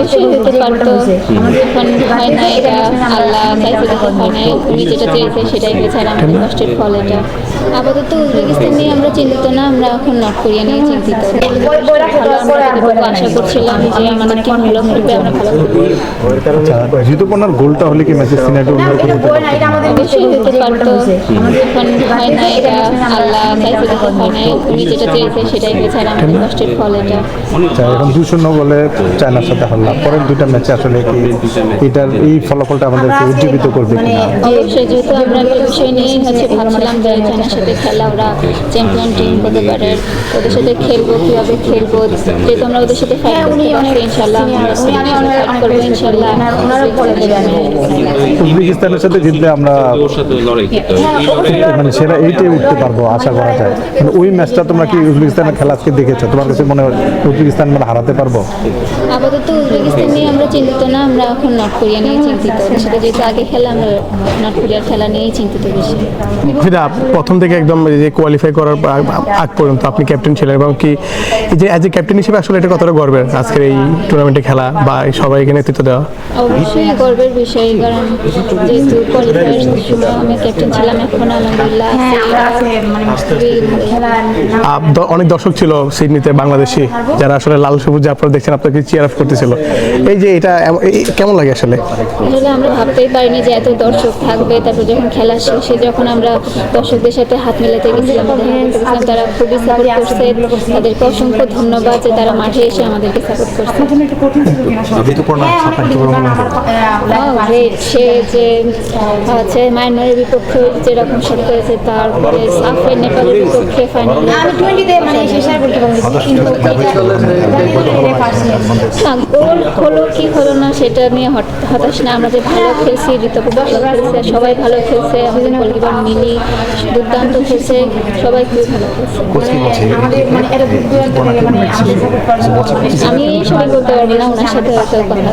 অবশ্যই হতে পারতো, এখন হয় না, এটা আল্লাহ চাইছে দেখে হয় না, উনি যেটা চেয়েছে সেটাই হয়েছে, আর আমাদের কষ্টের ফল এটা। আপাতত উজবেকিস্তান নিয়ে আমরা চিন্তিত না, আমরা এখন নর্থ কোরিয়া নিয়ে চিন্তিত। ভালো, আমরা যতটুকু আশা করছিলাম যে আমাদেরকে ভালো করবে, আমরা ভালো করবো। ঋতুপর্ণার গোলটা হলে কি ম্যাচের সিনারিও অবশ্যই হতে পারতো, এখন হয় না, এটা আল্লাহ চাইছে দেখে হয় না, উনি যেটা চেয়েছে সেটাই হয়েছে, আর আমাদের কষ্টের ফল এটা। এখন 2-0 গোলে চায়নার সাথে হারলাম, পরের দুইটা ম্যাচে আসলে কি এটার এই ফলাফলটা আমাদেরকে উজ্জীবিত করবে কিনা? অবশ্যই, যেহেতু আমরা একটা বিষয় নিয়েই ভাবছিলাম যে চায়নার সাথে খেলা, ওরা চ্যাম্পিয়ন টিম হতে পারে, ওদের সাথে খেলবো, কীভাবে খেলবো, যেহেতু আমরা ওদের সাথে ফাইট করতে পারছি, ইনশাল্লাহ আমরা ফাইট করবো, ইনশাল্লাহ। উজবেকিস্তানের সাথে জিতলে আমরা মানে সেরা এইটাই উঠতে পারবো আশা করা যায়। মানে ওই ম্যাচটা তোমরা কি উজবেকিস্তানের খেলা আজকে দেখেছো, তোমার কাছে মনে হয় উজবেকিস্তান মানে হারাতে পারবো? আপাতত উজবেকিস্তান নিয়ে আমরা চিন্তিত না, আমরা এখন নর্থ কোরিয়া নিয়ে চিন্তিত। ওদের সাথে যেহেতু আগে খেলা, আমরা নর্থ কোরিয়ার খেলা নিয়েই চিন্তিত বেশি। ফিদা, প্রথম থেকে একদম যে কোয়ালিফাই করার আগ পর্যন্ত আপনি ক্যাপ্টেন ছিলেন, এবং কি যে অ্যাজ এ ক্যাপ্টেন হিসেবে আসলে এটা কতটা গর্বের আজকের এই টুর্নামেন্টে খেলা বা সবাইকে নেতৃত্ব দেওয়া? অবশ্যই গর্বের বিষয়, কারণ যেহেতু কোয়ালিফায়ার সময় আমি ক্যাপ্টেন ছিলাম, এখন আলহামদুলিল্লাহ অনেক দর্শক ছিল সিডনিতে বাংলাদেশি, যারা আসলে লাল সবুজ আপনারা দেখছেন, আপনাকে চিয়ার আপ করতেছিল। এই যে এটা কেমন লাগে আসলে? আসলে আমরা ভাবতেই পারিনি যে এত দর্শক থাকবে। তারপর যখন খেলা শেষে যখন আমরা দর্শকদের সাথে হাত মেলাতে গেছিলাম, তারা খুবই সাপোর্ট করছে, তাদেরকে অসংখ্য ধন্যবাদ যে তারা মাঠে এসে আমাদেরকে সাপোর্ট করছে। সে যে হচ্ছে মায়ানমারের বিপক্ষে যেরকম শট করেছে, তারপরে সাফে নেপালের বিপক্ষে ফাইনালে গোল হলো কি হলো না সেটা নিয়ে হতাশ না, আমরা যে ভালো খেলছি, ঋতুপর্ণা ভালো খেলছে, সবাই ভালো খেলছে, আমাদের গোলকিপার মিলি দুর্দান্ত খেলছে, সবাই খুবই ভালো খেলছে। আমি সবাই বলতে পারবো না, ওনার সাথে হয়তো কথা